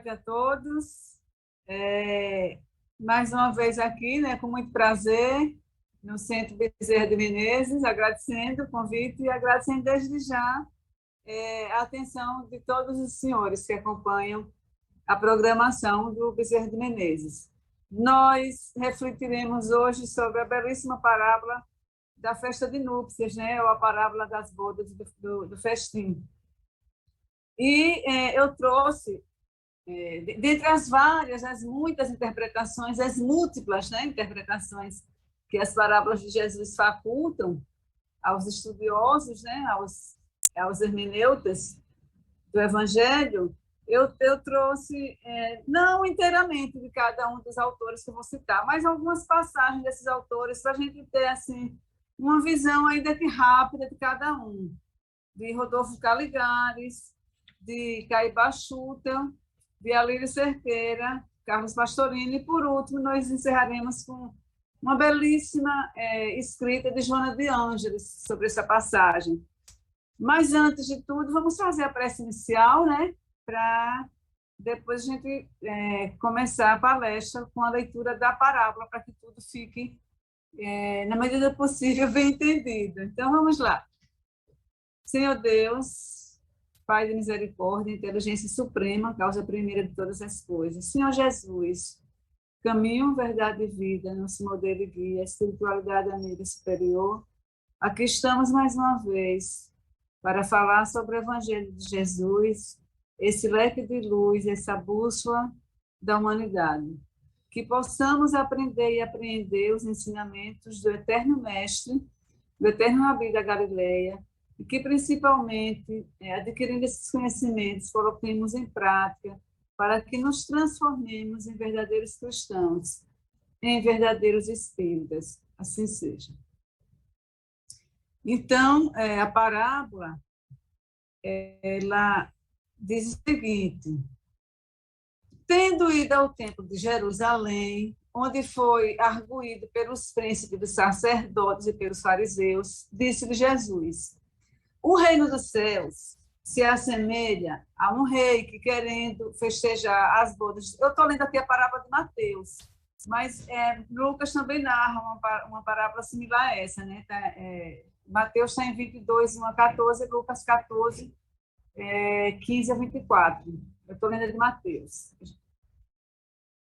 noite a todos. Mais uma vez aqui, né, com muito prazer, no Centro Bezerra de Menezes, agradecendo o convite e agradecendo desde já a atenção de todos os senhores que acompanham a programação do Bezerra de Menezes. Nós refletiremos hoje sobre a belíssima parábola da festa de núpcias, né, ou a parábola das bodas do festim. E eu trouxe, dentre as várias, as muitas interpretações, as múltiplas, né, interpretações que as parábolas de Jesus facultam aos estudiosos, né, aos hermeneutas do Evangelho, eu trouxe, não inteiramente de cada um dos autores que eu vou citar, mas algumas passagens desses autores para a gente ter assim, uma visão ainda que rápida de cada um, de Rodolfo Caligares, de Caíba Chuta, de Alírio Cerqueira, Carlos Pastorini, e, por último, nós encerraremos com uma belíssima escrita de Joana de Ângeles sobre essa passagem. Mas, antes de tudo, vamos fazer a prece inicial, né, para depois a gente começar a palestra com a leitura da parábola, para que tudo fique, na medida do possível, bem entendido. Então, vamos lá. Senhor Deus, Pai de misericórdia, inteligência suprema, causa primeira de todas as coisas. Senhor Jesus, caminho, verdade e vida, nosso modelo e guia, espiritualidade amiga superior, aqui estamos mais uma vez para falar sobre o Evangelho de Jesus, esse leque de luz, essa bússola da humanidade. Que possamos aprender e apreender os ensinamentos do eterno Mestre, do eterno Rabi da Galileia, e que, principalmente, adquirindo esses conhecimentos, coloquemos em prática para que nos transformemos em verdadeiros cristãos, em verdadeiros espíritas. Assim seja. Então, a parábola, ela diz o seguinte: tendo ido ao templo de Jerusalém, onde foi arguído pelos príncipes dos sacerdotes e pelos fariseus, disse-lhe Jesus: o reino dos céus se assemelha a um rei que, querendo festejar as bodas... Eu estou lendo aqui a parábola de Mateus, mas Lucas também narra uma parábola similar a essa, né? Mateus está em 22, 1 a 14, Lucas 14, 15 a 24. Eu estou lendo de Mateus.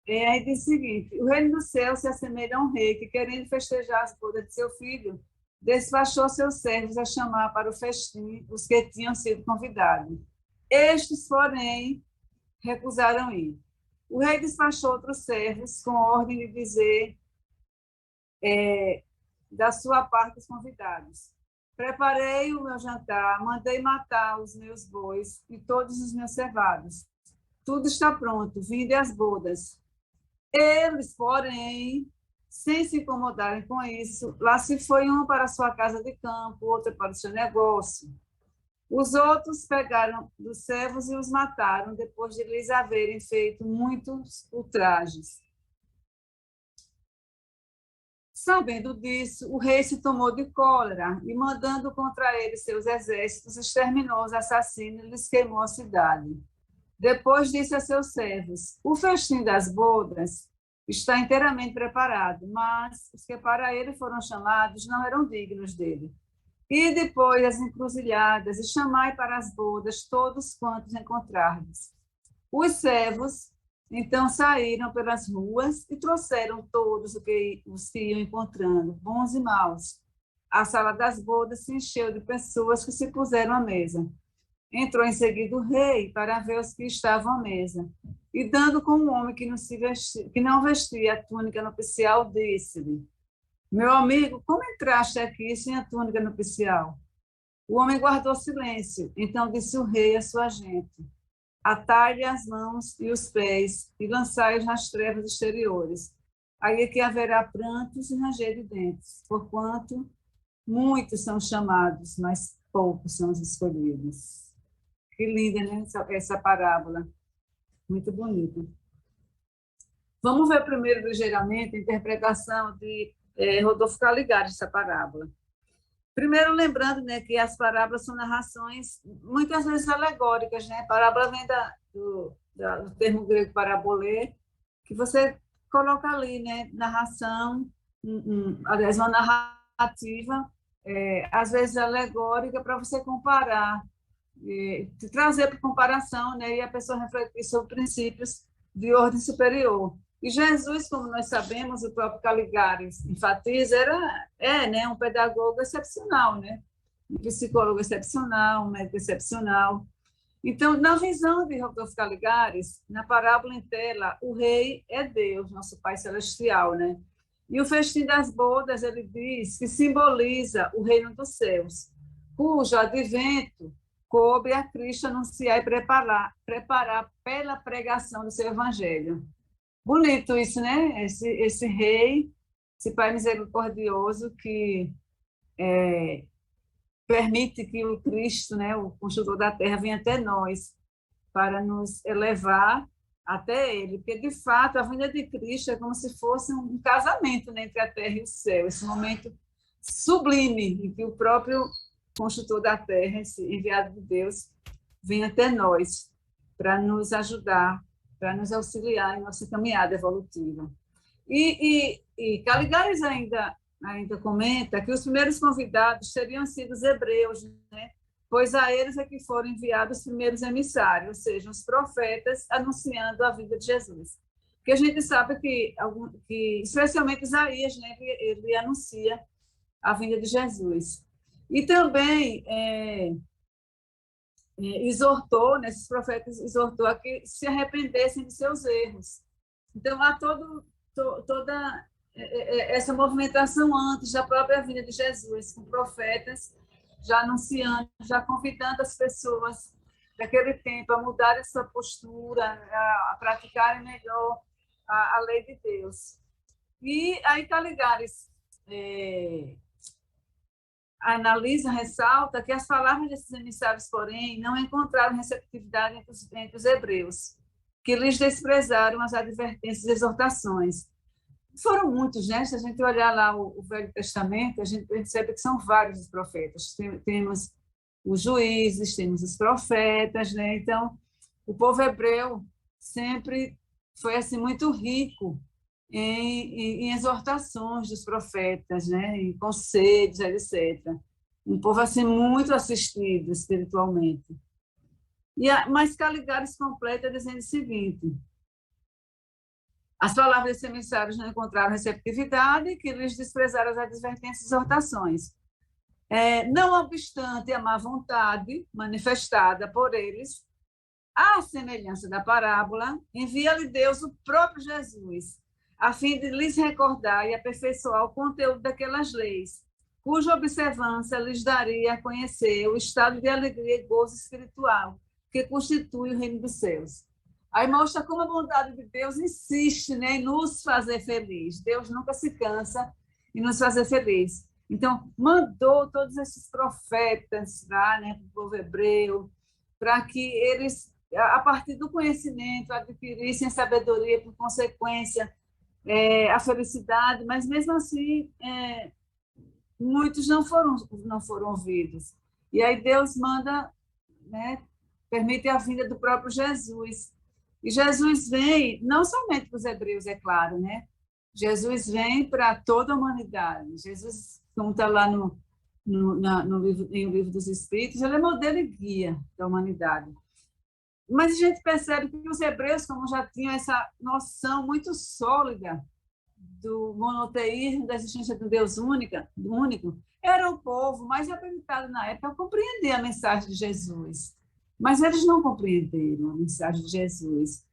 Aí diz o seguinte: o reino do céu se assemelha a um rei que, querendo festejar as bodas de seu filho, despachou seus servos a chamar para o festim os que tinham sido convidados. Estes, porém, recusaram ir. O rei despachou outros servos com ordem de dizer da sua parte os convidados: preparei o meu jantar, mandei matar os meus bois e todos os meus cevados. Tudo está pronto, vinde às bodas. Eles, porém, sem se incomodarem com isso, lá se foi um para a sua casa de campo, outro para o seu negócio. Os outros pegaram dos servos e os mataram, depois de lhes haverem feito muitos ultrajes. Sabendo disso, o rei se tomou de cólera e, mandando contra eles seus exércitos, exterminou os assassinos e lhes queimou a cidade. Depois disse a seus servos: o festim das bodas está inteiramente preparado, mas os que para ele foram chamados não eram dignos dele. E depois as encruzilhadas, e chamai para as bodas todos quantos encontrardes. Os servos então saíram pelas ruas e trouxeram todos os que iam encontrando, bons e maus. A sala das bodas se encheu de pessoas que se puseram à mesa. Entrou em seguida o rei para ver os que estavam à mesa. E, dando com um homem que não vestia a túnica nupcial, disse-lhe: meu amigo, como entraste aqui sem a túnica nupcial? O homem guardou silêncio. Então disse o rei à sua gente: atai-lhe as mãos e os pés e lançai-os nas trevas exteriores. Aí é que haverá prantos e ranger de dentes, porquanto muitos são chamados, mas poucos são os escolhidos. Que linda, né? Essa parábola. Muito bonita. Vamos ver primeiro, ligeiramente, a interpretação de Rodolfo Caligares, essa parábola. Primeiro, lembrando, né, que as parábolas são narrações, muitas vezes alegóricas, né? A parábola vem do termo grego parabolê, que você coloca ali, né, narração, aliás, uma narrativa, às vezes alegórica, para você comparar, trazer para comparação, né, e a pessoa refletir sobre princípios de ordem superior. E Jesus, como nós sabemos, o próprio Caligares enfatiza, né, um pedagogo excepcional, né, um psicólogo excepcional, um médico excepcional. Então, na visão de Rodolfo Caligares, na parábola em tela, o rei é Deus, nosso Pai Celestial, né? E o festim das bodas, ele diz que simboliza o reino dos céus, cujo advento coube a Cristo anunciar e preparar pela pregação do seu evangelho. Bonito isso, né? Esse rei, esse Pai misericordioso que permite que o Cristo, né, o construtor da terra, venha até nós para nos elevar até Ele, porque, de fato, a vinda de Cristo é como se fosse um casamento, né, entre a terra e o céu, esse momento sublime em que o próprio construtor da terra, esse enviado de Deus, vem até nós para nos ajudar, para nos auxiliar em nossa caminhada evolutiva. E Caligares ainda comenta que os primeiros convidados teriam sido os hebreus, né? Pois a eles é que foram enviados os primeiros emissários, ou seja, os profetas anunciando a vida de Jesus. Porque a gente sabe que especialmente Isaías, né, ele anuncia a vinda de Jesus. E também exortou, né, esses profetas exortou a que se arrependessem de seus erros. Então, há toda essa movimentação antes da própria vinda de Jesus, com profetas já anunciando, já convidando as pessoas daquele tempo a mudarem sua postura, a praticarem melhor a lei de Deus. E aí Caligares analisa, ressalta que as palavras desses emissários, porém, não encontraram receptividade entre os hebreus, que lhes desprezaram as advertências e exortações. Foram muitos, né? Se a gente olhar lá o Velho Testamento, a gente percebe que são vários os profetas. Temos os juízes, temos os profetas, né? Então, o povo hebreu sempre foi assim muito rico em exortações dos profetas, né? Em conselhos, etc. Um povo assim muito assistido espiritualmente. Mas Caligares completa dizendo o seguinte: as palavras desses emissários não encontraram receptividade, que lhes desprezaram as advertências e exortações. Não obstante a má vontade manifestada por eles, à semelhança da parábola, envia-lhe Deus o próprio Jesus, a fim de lhes recordar e aperfeiçoar o conteúdo daquelas leis, cuja observância lhes daria a conhecer o estado de alegria e gozo espiritual que constitui o reino dos céus. Aí mostra como a bondade de Deus insiste, né, em nos fazer feliz. Deus nunca se cansa em nos fazer feliz. Então, mandou todos esses profetas lá, né, para o povo hebreu, para que eles, a partir do conhecimento, adquirissem a sabedoria, por consequência, a felicidade, mas mesmo assim, muitos não foram ouvidos. E aí Deus manda, né, permite a vinda do próprio Jesus. E Jesus vem, não somente para os hebreus, é claro, né? Jesus vem para toda a humanidade. Jesus, como está lá no livro dos Espíritos, ele é modelo e guia da humanidade. Mas a gente percebe que os hebreus, como já tinham essa noção muito sólida do monoteísmo, da existência de um Deus único, era o povo mais habilitado na época a compreender a mensagem de Jesus. Mas eles não compreenderam a mensagem de Jesus.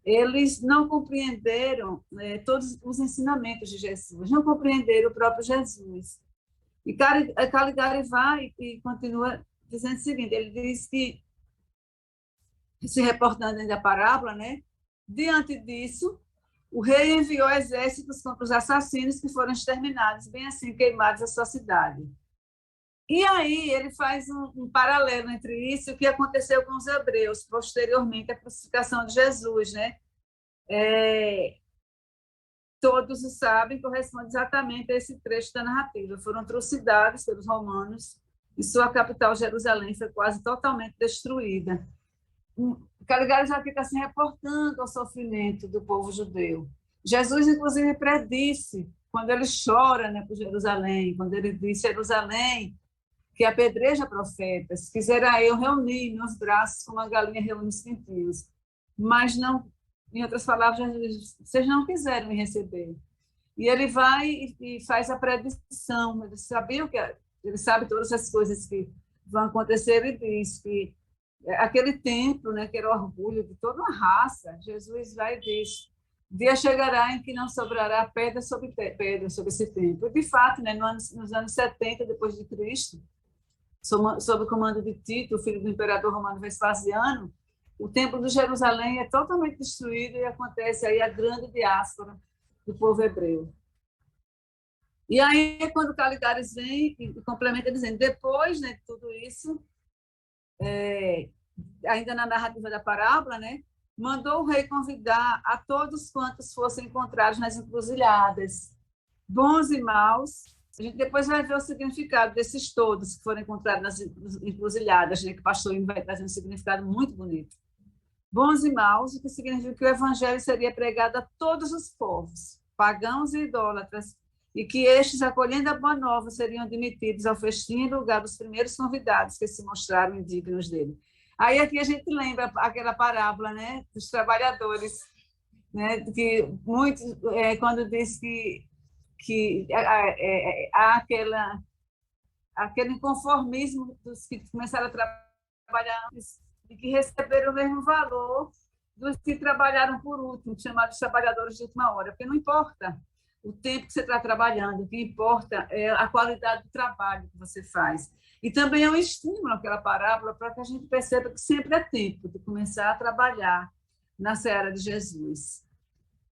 Eles não compreenderam todos os ensinamentos de Jesus, não compreenderam o próprio Jesus. E Caligari vai e continua dizendo o seguinte, ele diz que, se reportando da parábola, né, diante disso, o rei enviou exércitos contra os assassinos que foram exterminados, bem assim, queimados a sua cidade. E aí ele faz um paralelo entre isso e o que aconteceu com os hebreus posteriormente à crucificação de Jesus, né? Todos o sabem, corresponde exatamente a esse trecho da narrativa. Foram trucidados pelos romanos e sua capital, Jerusalém, foi quase totalmente destruída. Caligari já fica se reportando ao sofrimento do povo judeu. Jesus, inclusive, predisse, quando ele chora, né, por Jerusalém, quando ele diz: Jerusalém, que apedreja profetas, quisera eu reunir meus braços como a galinha reúne os pintinhos. Mas não, em outras palavras, Jesus diz: vocês não quiseram me receber. E ele vai e faz a predição. Ele sabia ele sabe todas as coisas que vão acontecer e diz que aquele templo, né, que era o orgulho de toda uma raça, Jesus vai e diz: dia chegará em que não sobrará pedra sobre pedra sobre esse templo. De fato, né, nos anos 70 depois de Cristo, sob o comando de Tito, filho do imperador romano Vespasiano, o templo de Jerusalém é totalmente destruído e acontece aí a grande diáspora do povo hebreu. E aí, quando Caligares vem e complementa dizendo: depois, né, de tudo isso, ainda na narrativa da parábola, né, mandou o rei convidar a todos quantos fossem encontrados nas encruzilhadas, bons e maus. A gente depois vai ver o significado desses todos que foram encontrados nas encruzilhadas, né, que o pastor vai trazer um significado muito bonito. Bons e maus, o que significa que o evangelho seria pregado a todos os povos, pagãos e idólatras, e que estes, acolhendo a boa nova, seriam admitidos ao festim em lugar dos primeiros convidados que se mostraram indignos dele. Aí aqui a gente lembra aquela parábola, né, dos trabalhadores, né, que muitos, quando diz que há aquele inconformismo dos que começaram a trabalhar antes e que receberam o mesmo valor dos que trabalharam por último, chamados trabalhadores de última hora, porque não importa o tempo que você está trabalhando, o que importa é a qualidade do trabalho que você faz. E também é um estímulo, aquela parábola, para que a gente perceba que sempre é tempo de começar a trabalhar na seara de Jesus.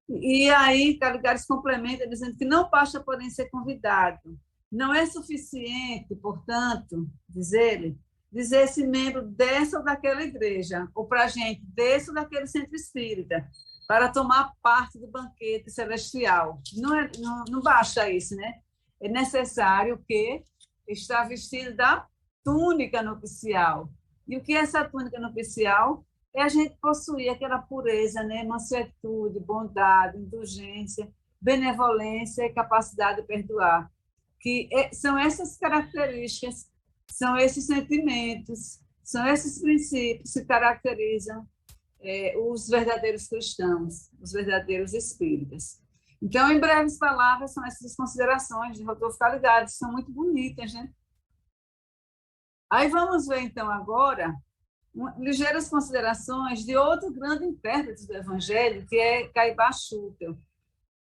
E aí, Caligares complementa dizendo que não basta, porém, ser convidado. Não é suficiente, portanto, diz ele, dizer-se membro dessa ou daquela igreja, ou para a gente, desse ou daquele centro espírita, para tomar parte do banquete celestial. Não basta isso, né? É necessário que está vestido da túnica nupcial. E o que é essa túnica nupcial? É a gente possuir aquela pureza, né? Mansuetude, bondade, indulgência, benevolência e capacidade de perdoar. Que são essas características, são esses sentimentos, são esses princípios que caracterizam os verdadeiros cristãos, os verdadeiros espíritas. Então, em breves palavras, são essas considerações de Rodolfo Caligares, são muito bonitas, né? Aí vamos ver, então, agora, ligeiras considerações de outro grande intérprete do Evangelho, que é Caibá Schutel.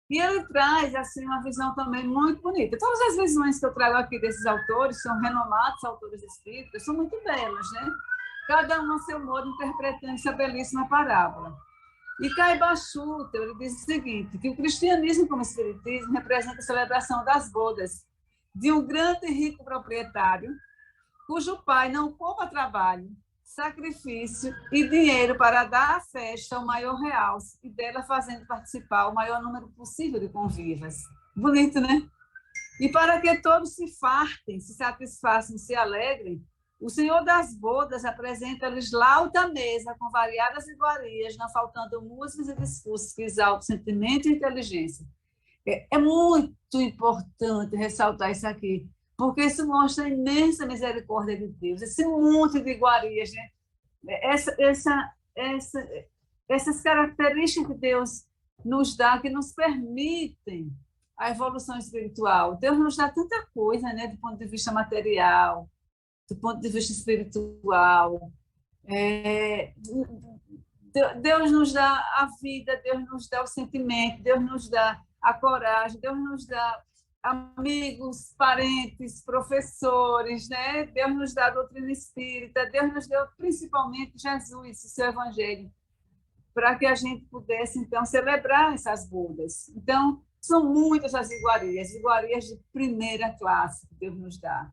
E ele traz assim uma visão também muito bonita. Todas as visões que eu trago aqui desses autores são renomados autores espíritas, são muito belas, né? Cada um a seu modo interpretando essa belíssima parábola. E Caibá Schutel, ele diz o seguinte, que o cristianismo como espiritismo representa a celebração das bodas de um grande e rico proprietário, cujo pai não poupa trabalho, sacrifício e dinheiro para dar à festa o maior realce e dela fazendo participar o maior número possível de convivas. Bonito, né? E para que todos se fartem, se satisfaçam, se alegrem, o Senhor das bodas apresenta-lhes lauta mesa com variadas iguarias, não faltando músicas e discursos que exaltam sentimento e inteligência. É muito importante ressaltar isso aqui, porque isso mostra a imensa misericórdia de Deus, esse monte de iguarias, né? Essas características que Deus nos dá, que nos permitem a evolução espiritual. Deus nos dá tanta coisa, né, do ponto de vista material, do ponto de vista espiritual. Deus nos dá a vida, Deus nos dá o sentimento, Deus nos dá a coragem, Deus nos dá amigos, parentes, professores, né? Deus nos dá a doutrina espírita, Deus nos deu principalmente Jesus, o seu evangelho, para que a gente pudesse, então, celebrar essas bodas. Então, são muitas as iguarias de primeira classe que Deus nos dá.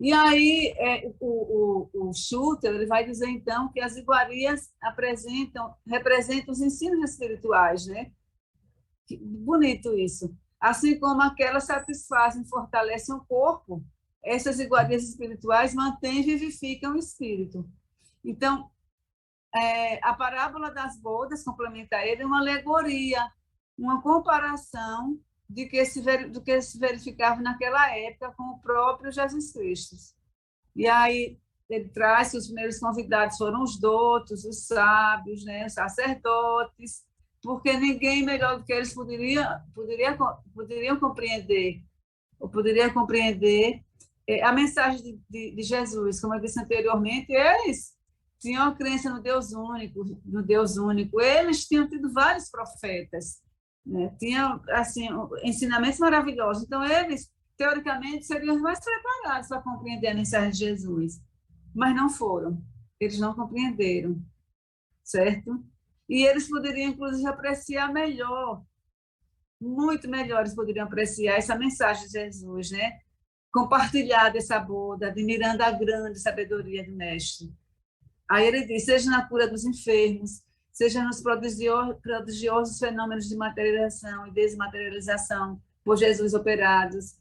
E aí, o Schutel, ele vai dizer, então, que as iguarias representam os ensinos espirituais, né? Bonito isso. Assim como aquelas satisfazem e fortalecem o corpo, essas iguarias espirituais mantêm e vivificam o espírito. Então, a parábola das bodas complementa ele uma alegoria, uma comparação do que se verificava naquela época com o próprio Jesus Cristo. E aí ele traz que os primeiros convidados foram os doutos, os sábios, né, os sacerdotes, porque ninguém melhor do que eles poderiam compreender, ou poderia compreender a mensagem de Jesus. Como eu disse anteriormente, eles tinham a crença no Deus único, no Deus único. Eles tinham tido vários profetas, né? Tinham assim ensinamentos maravilhosos. Então eles, teoricamente, seriam os mais preparados para compreender a mensagem de Jesus, mas não foram. Eles não compreenderam, certo? E eles poderiam, inclusive, apreciar melhor, muito melhor, eles poderiam apreciar essa mensagem de Jesus, né? Compartilhar dessa boda, admirando a grande sabedoria do Mestre. Aí ele diz, seja na cura dos enfermos, seja nos prodigiosos fenômenos de materialização e desmaterialização por Jesus operados,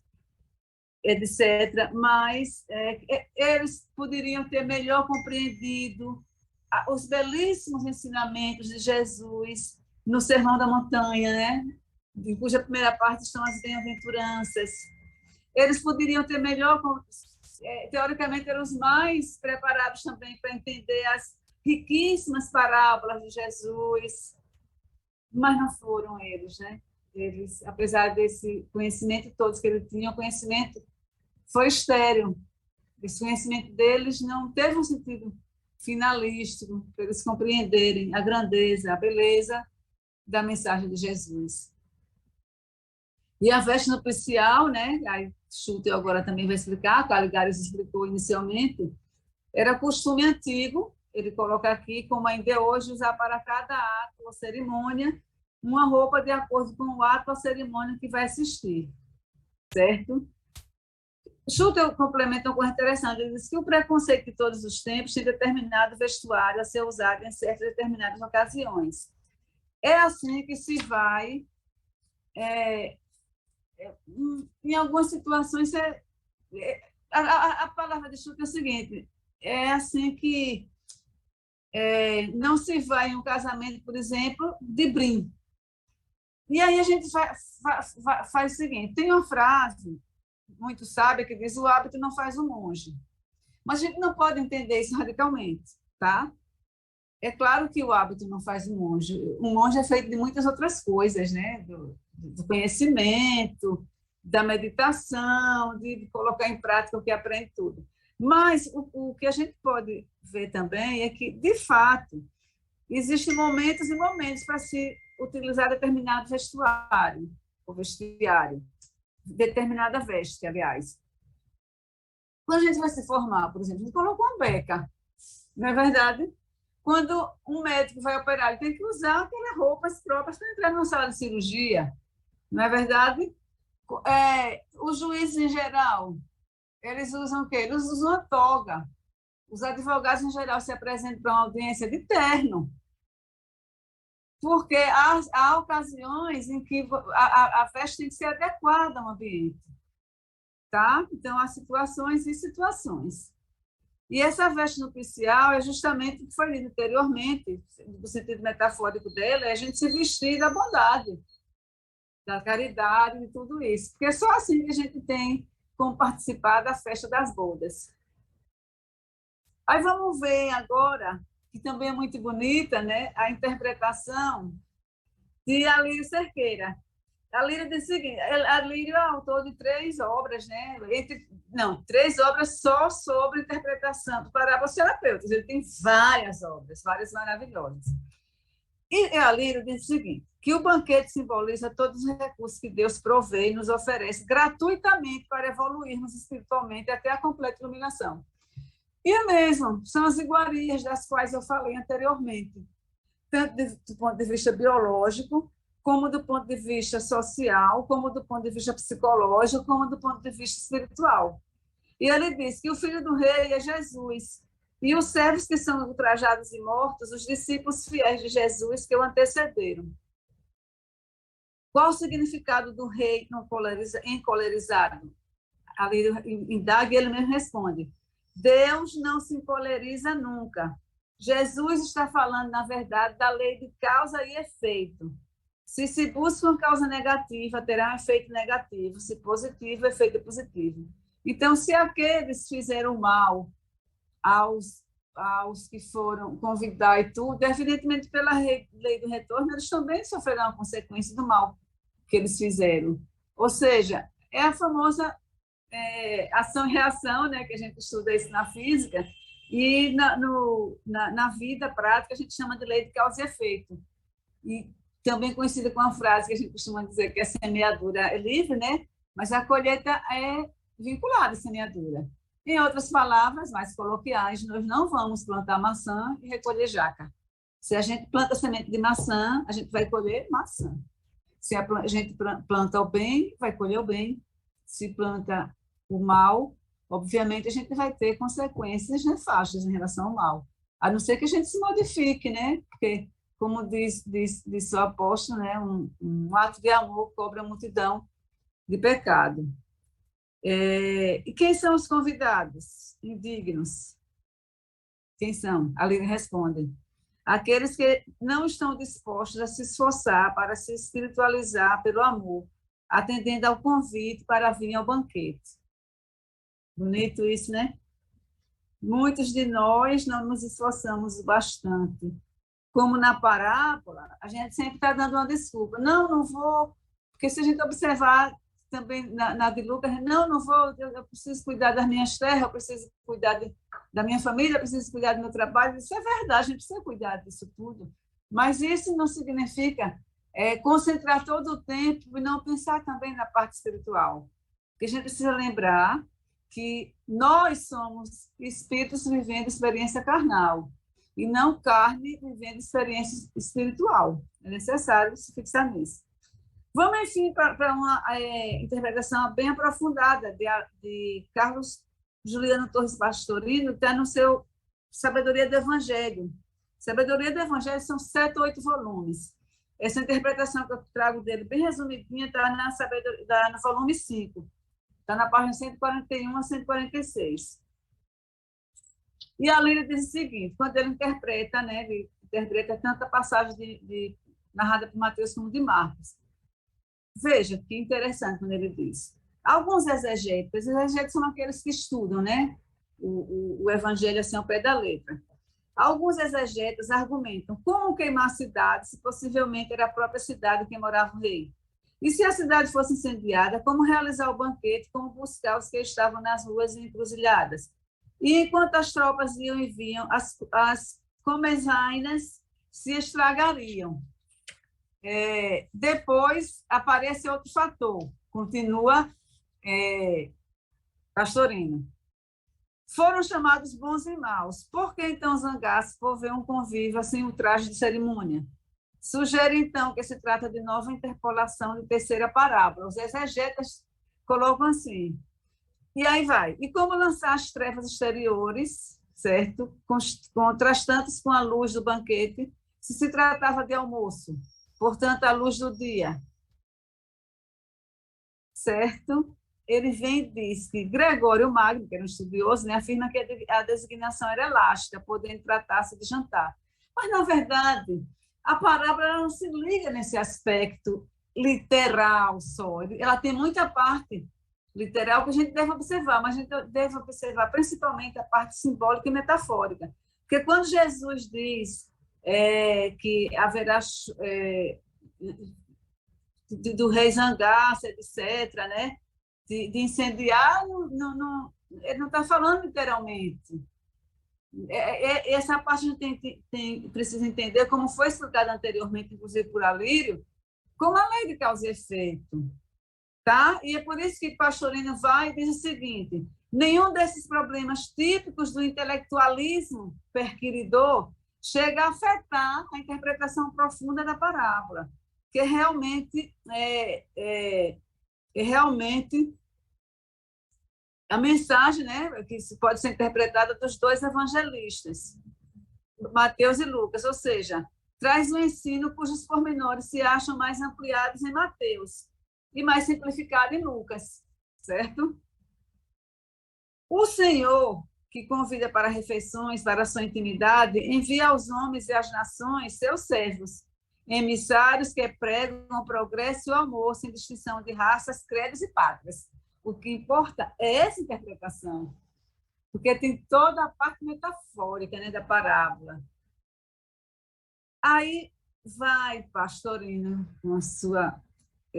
etc. Mas eles poderiam ter melhor compreendido os belíssimos ensinamentos de Jesus no Sermão da Montanha, né? Em cuja primeira parte estão as bem-aventuranças. Eles poderiam ter melhor, teoricamente, eram os mais preparados também para entender as riquíssimas parábolas de Jesus, mas não foram eles, né? Eles, apesar desse conhecimento todo que ele tinha, o conhecimento foi estéril. Esse conhecimento deles não teve um sentido finalístico para eles compreenderem a grandeza, a beleza da mensagem de Jesus. E a veste nupcial, né? Aí Schulte agora também vai explicar, Caligares explicou inicialmente, era costume antigo, ele coloca aqui, como ainda é hoje, usar para cada ato ou cerimônia uma roupa de acordo com o ato ou cerimônia que vai assistir, certo? Schulte complementa uma coisa interessante, ele diz que o preconceito de todos os tempos tem determinado vestuário a ser usado em certas determinadas ocasiões. É assim que se vai... em algumas situações, a palavra de Schulte é o seguinte, é assim que não se vai em um casamento, por exemplo, de brim. E aí a gente faz o seguinte, tem uma frase muito sábia que diz, o hábito não faz o monge. Mas a gente não pode entender isso radicalmente, tá? É claro que o hábito não faz o monge. O monge é feito de muitas outras coisas, né? Do conhecimento, da meditação, de colocar em prática o que aprende tudo. Mas o que a gente pode ver também é que, de fato, existem momentos e momentos para se utilizar determinado vestuário, ou vestiário, determinada veste, aliás. Quando a gente vai se formar, por exemplo, a gente coloca uma beca, não é verdade? Quando um médico vai operar, ele tem que usar aquelas roupas próprias para entrar numa sala de cirurgia, não é verdade? Os juízes, em geral, eles usam o quê? Eles usam a toga. Os advogados, em geral, se apresentam para uma audiência de terno, porque há ocasiões em que a festa tem que ser adequada ao ambiente, tá? Então, há situações e situações. E essa veste nupcial é justamente o que foi lido anteriormente, no sentido metafórico dela, é a gente se vestir da bondade, da caridade e tudo isso, porque é só assim que a gente tem como participar da festa das bodas. Aí vamos ver agora, que também é muito bonita, né, a interpretação de Alírio Cerqueira. Alírio diz o seguinte, Alírio é autor de 3 obras, né? Não, 3 obras só sobre interpretação de parábolas terapêuticas. Ele tem várias obras, várias maravilhosas. E Alírio diz o seguinte, que o banquete simboliza todos os recursos que Deus provê e nos oferece gratuitamente para evoluirmos espiritualmente até a completa iluminação. E é mesmo, são as iguarias das quais eu falei anteriormente, tanto do ponto de vista biológico, como do ponto de vista social, como do ponto de vista psicológico, como do ponto de vista espiritual. E ele diz que o Filho do Rei é Jesus, e os servos que são ultrajados e mortos, os discípulos fiéis de Jesus que o antecederam. Qual o significado do rei encolerizado? Ali indaga e ele mesmo responde, Deus não se encoleriza nunca, Jesus está falando, na verdade, da lei de causa e efeito. Se busca uma causa negativa, terá um efeito negativo. Se positivo, efeito positivo. Então, se aqueles fizeram mal aos que foram convidar e tudo, evidentemente, pela lei do retorno, eles também sofrerão a consequência do mal que eles fizeram. Ou seja, é a famosa ação e reação, né, que a gente estuda isso na física, e na vida prática a gente chama de lei de causa e efeito. E também conhecida com uma frase que a gente costuma dizer que a semeadura é livre, né? Mas a colheita é vinculada à semeadura. Em outras palavras, mais coloquiais, nós não vamos plantar maçã e recolher jaca. Se a gente planta semente de maçã, a gente vai colher maçã. Se a gente planta o bem, vai colher o bem. Se planta o mal, obviamente a gente vai ter consequências nefastas em relação ao mal. A não ser que a gente se modifique, né? Porque, como diz o apóstolo, né? Um ato de amor cobre a multidão de pecado. E quem são os convidados indignos? Quem são? A Aline responde. Aqueles que não estão dispostos a se esforçar para se espiritualizar pelo amor, atendendo ao convite para vir ao banquete. Bonito isso, né? Muitos de nós não nos esforçamos bastante. Como na parábola, a gente sempre está dando uma desculpa. Não vou, porque se a gente observar também na de Lucas, não vou, eu preciso cuidar das minhas terras, eu preciso cuidar da minha família, eu preciso cuidar do meu trabalho. Isso é verdade, a gente precisa cuidar disso tudo. Mas isso não significa concentrar todo o tempo e não pensar também na parte espiritual. Porque a gente precisa lembrar que nós somos espíritos vivendo experiência carnal e não carne vivendo experiência espiritual. É necessário se fixar nisso. Vamos, enfim, para uma interpretação bem aprofundada de Carlos Juliano Torres Pastorino, está no seu Sabedoria do Evangelho. Sabedoria do Evangelho são 7 ou 8 volumes. Essa interpretação que eu trago dele, bem resumidinha, está no volume 5. Está na página 141 a 146. E a Lília diz o seguinte, quando ele interpreta, né, ele interpreta tanto a passagem narrada por Mateus como de Marcos. Veja que interessante quando ele diz. Alguns exegetas são aqueles que estudam, né, o evangelho assim ao pé da letra. Alguns exegetas argumentam como queimar a cidade se possivelmente era a própria cidade que morava o rei. E se a cidade fosse incendiada, como realizar o banquete, como buscar os que estavam nas ruas encruzilhadas? E enquanto as tropas iam e vinham, as comezainas se estragariam. Depois aparece outro fator, continua Pastorino. Foram chamados bons e maus. Por que então zangar-se por ver um convívio sem o traje de cerimônia? Sugere, então, que se trata de nova interpolação de terceira parábola. Os exegetas colocam assim. E aí vai. E como lançar as trevas exteriores, certo? Contrastantes com a luz do banquete, se tratava de almoço, portanto, a luz do dia, certo? Ele vem e diz que Gregório Magno, que era um estudioso, né, afirma que a designação era elástica, podendo tratar-se de jantar. Mas, na verdade, a parábola não se liga nesse aspecto literal só. Ela tem muita parte literal que a gente deve observar, mas a gente deve observar principalmente a parte simbólica e metafórica. Porque quando Jesus diz que haverá do rei zangar-se, etc., né? de incendiar, ele não está falando literalmente. Essa parte a gente precisa entender, como foi explicado anteriormente, inclusive por Alírio, como a lei de causa e efeito. Tá? E é por isso que Pastorino vai e diz o seguinte: nenhum desses problemas típicos do intelectualismo perquiridor chega a afetar a interpretação profunda da parábola, que realmente a mensagem, né, que pode ser interpretada dos dois evangelistas, Mateus e Lucas, ou seja, traz um ensino cujos pormenores se acham mais ampliados em Mateus e mais simplificado em Lucas, certo? O Senhor, que convida para refeições, para a sua intimidade, envia aos homens e às nações seus servos, emissários que pregam o progresso e o amor, sem distinção de raças, credos e pátrias. O que importa é essa interpretação, porque tem toda a parte metafórica, né, da parábola. Aí vai Pastorino, com a sua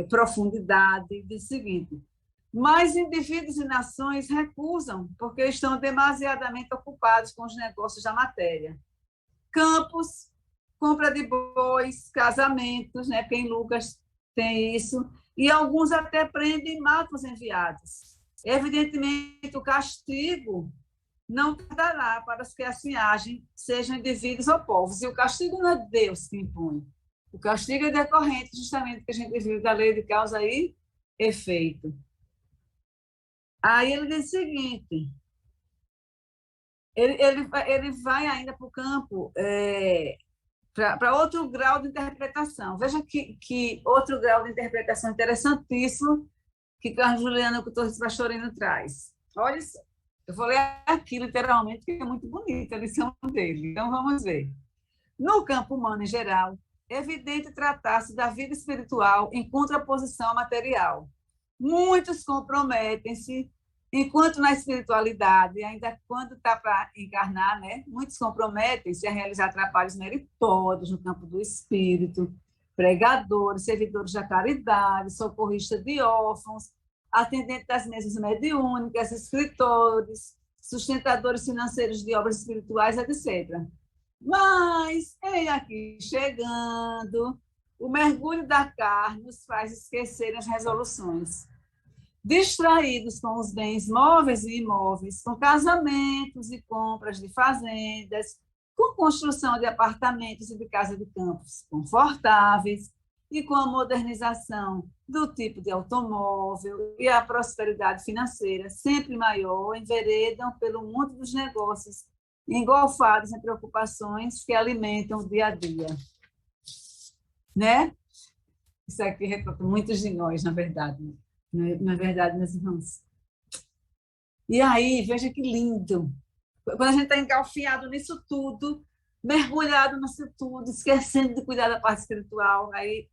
profundidade, diz o seguinte: mas indivíduos e nações recusam, porque estão demasiadamente ocupados com os negócios da matéria. Campos, compra de bois, casamentos, né? Porque em Lucas tem isso, e alguns até prendem e matam os enviados. Evidentemente, o castigo não tardará para os que assim agem, sejam indivíduos ou povos. E o castigo não é Deus que impõe. O castigo é decorrente justamente do que a gente viu da lei de causa e efeito. Aí ele diz o seguinte, ele vai ainda para o campo, para outro grau de interpretação. Veja que outro grau de interpretação interessantíssimo que Carlos Juliano Torres Pastorino traz. Olha só, eu vou ler aqui literalmente, que é muito bonita a lição dele. Então, vamos ver. No campo humano em geral, é evidente tratar-se da vida espiritual em contraposição à material. Muitos comprometem-se, enquanto na espiritualidade, ainda quando está para encarnar, né, muitos comprometem-se a realizar trabalhos meritórios no campo do espírito, pregadores, servidores da caridade, socorristas de órfãos, atendentes das mesas mediúnicas, escritores, sustentadores financeiros de obras espirituais, etc. Mas, ei aqui, chegando, o mergulho da carne nos faz esquecer as resoluções. Distraídos com os bens móveis e imóveis, com casamentos e compras de fazendas, com construção de apartamentos e de casas de campos confortáveis, e com a modernização do tipo de automóvel e a prosperidade financeira sempre maior, enveredam pelo mundo dos negócios, engolfados em preocupações que alimentam o dia a dia. Né? Isso aqui retrata muitos de nós, na verdade. Não é verdade, meus irmãos? E aí, veja que lindo. Quando a gente está engalfiado nisso tudo, mergulhado nisso tudo, esquecendo de cuidar da parte espiritual, aí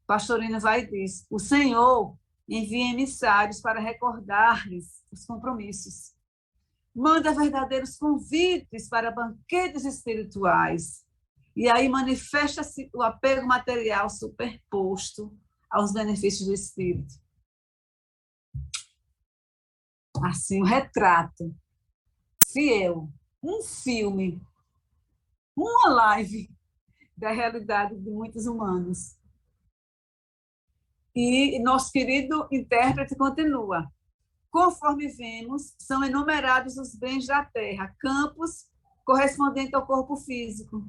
Pastorino vai e diz: o Senhor envia emissários para recordar-lhes os compromissos. Manda verdadeiros convites para banquetes espirituais. E aí manifesta-se o apego material superposto aos benefícios do espírito. Assim, um retrato fiel, um filme, uma live da realidade de muitos humanos. E nosso querido intérprete continua: conforme vemos, são enumerados os bens da terra, campos correspondentes ao corpo físico,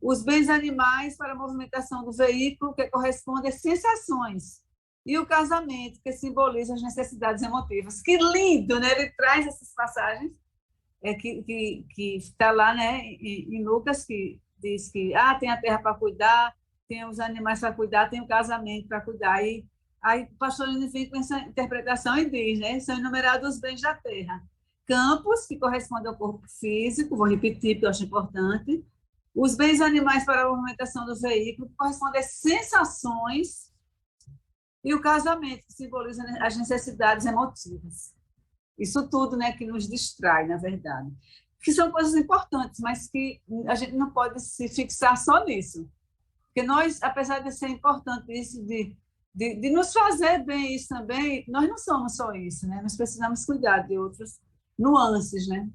os bens animais para a movimentação do veículo, que corresponde às sensações, e o casamento, que simboliza as necessidades emotivas. Que lindo, né? Ele traz essas passagens que está lá, né, em Lucas, que diz que tem a terra para cuidar, tem os animais para cuidar, tem o casamento para cuidar. Aí o Pastorino vem com essa interpretação e diz, né, são enumerados os bens da terra. Campos, que correspondem ao corpo físico, vou repetir, porque eu acho importante. Os bens animais para a movimentação do veículo, que correspondem às sensações. E o casamento, que simboliza as necessidades emotivas. Isso tudo, né, que nos distrai, na verdade. Que são coisas importantes, mas que a gente não pode se fixar só nisso. Porque nós, apesar de ser importante isso, de nos fazer bem isso também, nós não somos só isso, né? Nós precisamos cuidar de outras nuances, né?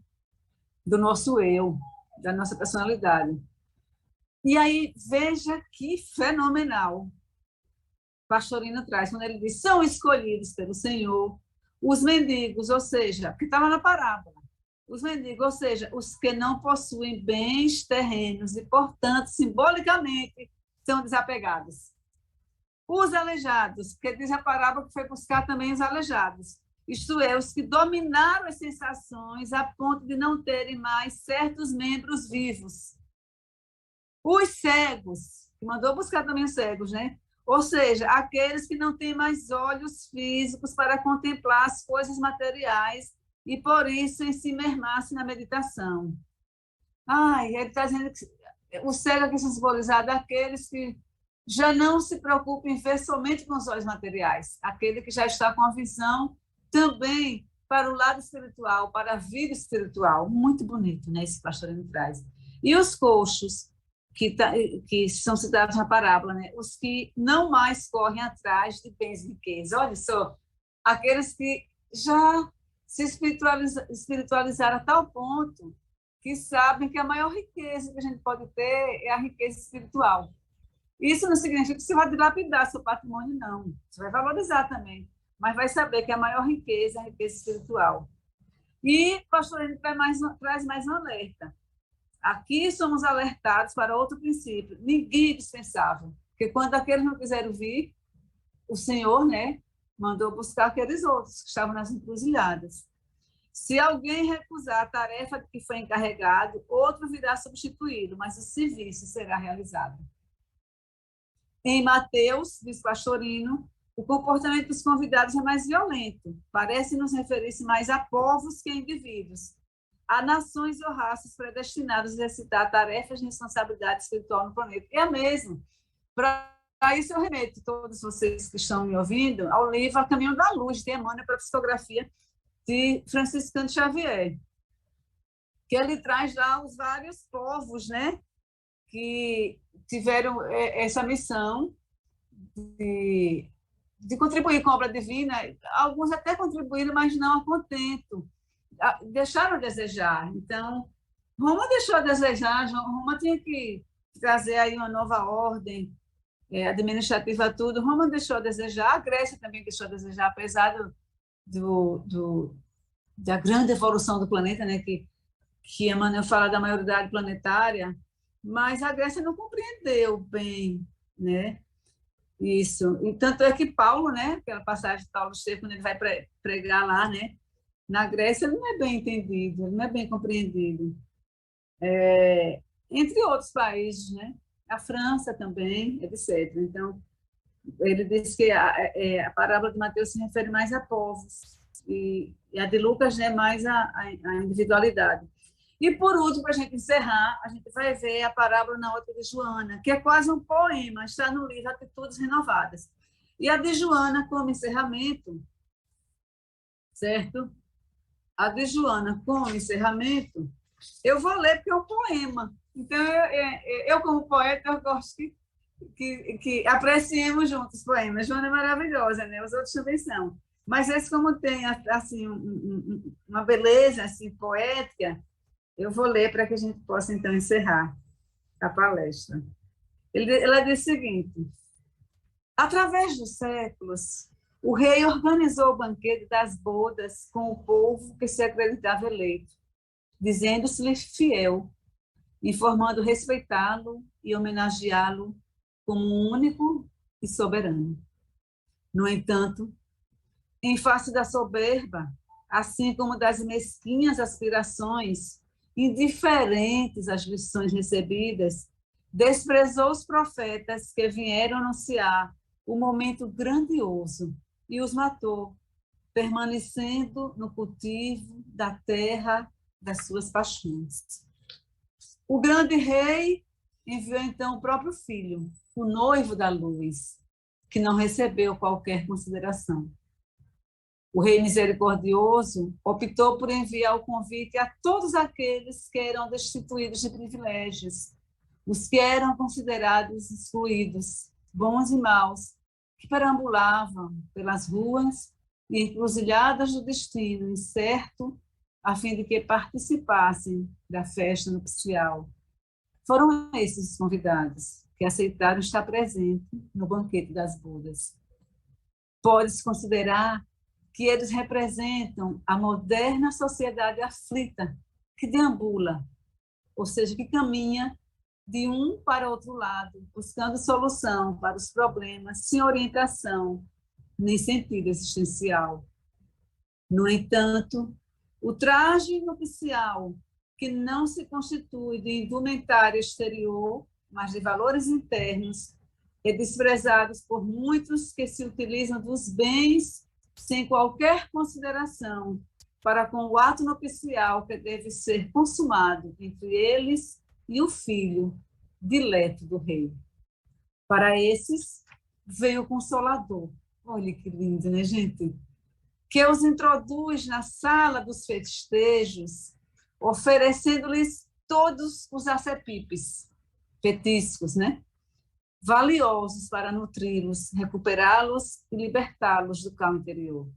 Do nosso eu, da nossa personalidade. E aí, veja que fenomenal Pastorino traz, quando ele diz: são escolhidos pelo Senhor os mendigos, ou seja, que estava na parábola, os mendigos, ou seja, os que não possuem bens terrenos e, portanto, simbolicamente, são desapegados. Os aleijados, porque diz a parábola que foi buscar também os aleijados, isto é, os que dominaram as sensações a ponto de não terem mais certos membros vivos. Os cegos, que mandou buscar também os cegos, né? Ou seja, aqueles que não têm mais olhos físicos para contemplar as coisas materiais e, por isso, em se mermasse na meditação. Ai, ele está dizendo que o cego aqui simbolizado é aqueles que já não se preocupam em ver somente com os olhos materiais, aquele que já está com a visão também para o lado espiritual, para a vida espiritual. Muito bonito, né, esse pastorino traz. E os coxos, que são citados na parábola, né, os que não mais correm atrás de bens e riquezas. Olha só, aqueles que já se espiritualizaram a tal ponto que sabem que a maior riqueza que a gente pode ter é a riqueza espiritual. Isso não significa que você vai dilapidar seu patrimônio, não. Você vai valorizar também, mas vai saber que a maior riqueza é a riqueza espiritual. E o pastor ele traz mais um alerta. Aqui somos alertados para outro princípio. Ninguém é dispensável, porque quando aqueles não quiseram vir, o Senhor, né, mandou buscar aqueles outros que estavam nas encruzilhadas. Se alguém recusar a tarefa de que foi encarregado, outro virá substituí-lo, mas o serviço será realizado. Em Mateus, diz Pastorino, o comportamento dos convidados é mais violento. Parece nos referir-se mais a povos que a indivíduos, a nações ou raças predestinadas a exercitar tarefas de responsabilidade espiritual no planeta. É mesmo. Para isso eu remeto todos vocês que estão me ouvindo ao livro A Caminho da Luz, de Emmanuel para a Psicografia, de Franciscano Xavier, que ele traz lá os vários povos, né, que tiveram essa missão de contribuir com a obra divina. Alguns até contribuíram, mas não a contento, deixaram a desejar. Então, Roma deixou a desejar. Roma tinha que trazer aí uma nova ordem administrativa, tudo. Roma deixou a desejar, a Grécia também deixou a desejar, apesar da grande evolução do planeta, né, que Emmanuel fala da maioridade planetária, mas a Grécia não compreendeu bem, né, isso. E tanto é que Paulo, né, aquela passagem de Paulo esteve quando ele vai pregar lá, né, na Grécia, ele não é bem entendido, ele não é bem compreendido. Entre outros países, né, a França também, etc. Então, ele diz que a parábola de Mateus se refere mais a povos, e a de Lucas, né, mais a individualidade. E, por último, para a gente encerrar, a gente vai ver a parábola na outra de Joana, que é quase um poema, está no livro Atitudes Renovadas. E a de Joana, como encerramento, certo? A de Joana, como encerramento, eu vou ler porque é um poema. Então, eu como poeta, eu gosto que apreciemos juntos os poemas. Joana é maravilhosa, né? Os outros também são. Mas esse, como tem assim, uma beleza assim, poética, eu vou ler para que a gente possa, então, encerrar a palestra. Ela diz o seguinte: através dos séculos, o rei organizou o banquete das bodas com o povo que se acreditava eleito, dizendo-se-lhe fiel, informando respeitá-lo e homenageá-lo como único e soberano. No entanto, em face da soberba, assim como das mesquinhas aspirações, indiferentes às lições recebidas, desprezou os profetas que vieram anunciar o momento grandioso e os matou, permanecendo no cultivo da terra das suas paixões. O grande rei enviou então o próprio filho, o noivo da luz, que não recebeu qualquer consideração. O rei misericordioso optou por enviar o convite a todos aqueles que eram destituídos de privilégios, os que eram considerados excluídos, bons e maus, que perambulavam pelas ruas e encruzilhadas do destino incerto, a fim de que participassem da festa nupcial. Foram esses os convidados que aceitaram estar presentes no banquete das bodas. Pode-se considerar que eles representam a moderna sociedade aflita, que deambula, ou seja, que caminha de um para outro lado, buscando solução para os problemas, sem orientação, nem sentido existencial. No entanto, o traje nupcial, que não se constitui de indumentária exterior, mas de valores internos, é desprezado por muitos que se utilizam dos bens sem qualquer consideração para com o ato nupcial que deve ser consumado entre eles e o filho dileto do rei. Para esses, veio o Consolador. Olha que lindo, né, gente? Que os introduz na sala dos festejos, oferecendo-lhes todos os acepipes, petiscos, né? Valiosos para nutri-los, recuperá-los e libertá-los do caos interior.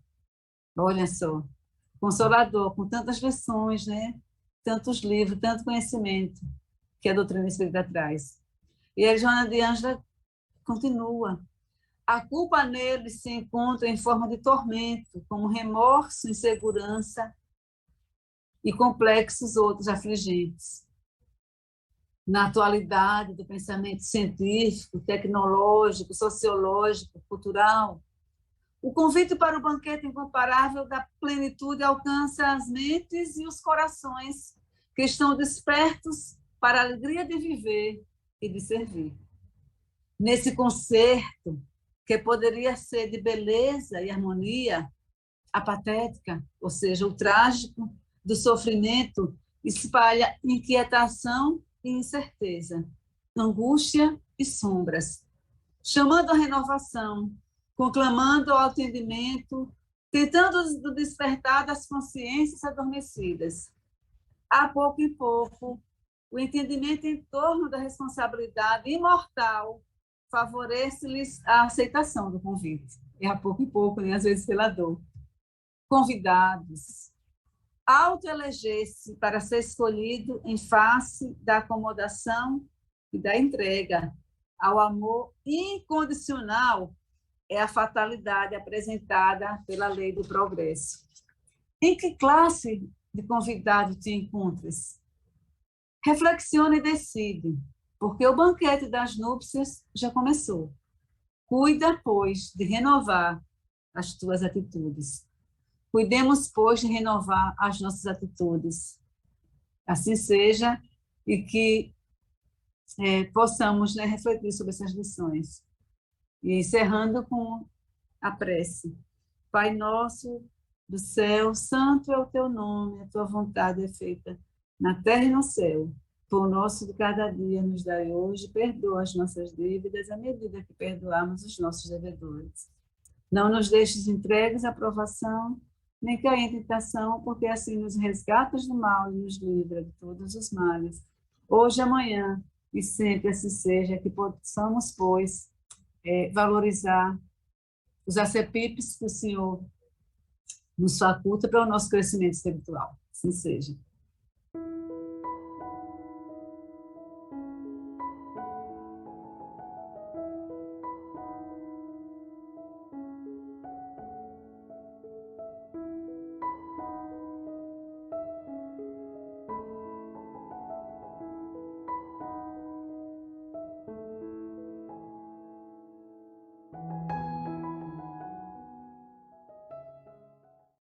Olha só, Consolador, com tantas versões, né? Tantos livros, tanto conhecimento que a doutrina espírita traz. E a Joana de Ângela continua. A culpa nele se encontra em forma de tormento, como remorso, insegurança e complexos outros afligentes. Na atualidade do pensamento científico, tecnológico, sociológico, cultural, o convite para o banquete incomparável da plenitude alcança as mentes e os corações que estão despertos para a alegria de viver e de servir. Nesse concerto, que poderia ser de beleza e harmonia, a patética, ou seja, o trágico do sofrimento, espalha inquietação e incerteza, angústia e sombras, chamando a renovação, conclamando ao atendimento, tentando despertar das consciências adormecidas. A pouco e pouco, o entendimento em torno da responsabilidade imortal favorece-lhes a aceitação do convite. É a pouco e pouco, né? Às vezes pela dor. Convidados, autoeleger-se para ser escolhido em face da acomodação e da entrega ao amor incondicional é a fatalidade apresentada pela lei do progresso. Em que classe de convidado te encontras? Reflexione e decide, porque o banquete das núpcias já começou. Cuida, pois, de renovar as tuas atitudes. Cuidemos, pois, de renovar as nossas atitudes. Assim seja, e que possamos, né, refletir sobre essas lições. E encerrando com a prece. Pai nosso do céu, santo é o teu nome, a tua vontade é feita na terra e no céu. Pão nosso de cada dia nos dai hoje, perdoa as nossas dívidas à medida que perdoamos os nossos devedores. Não nos deixes entregues à provação, nem cair em tentação, porque assim nos resgatas do mal e nos livra de todos os males. Hoje, amanhã e sempre assim seja, que possamos, pois, valorizar os acepipes que o Senhor nos faculta para o nosso crescimento espiritual. Assim seja.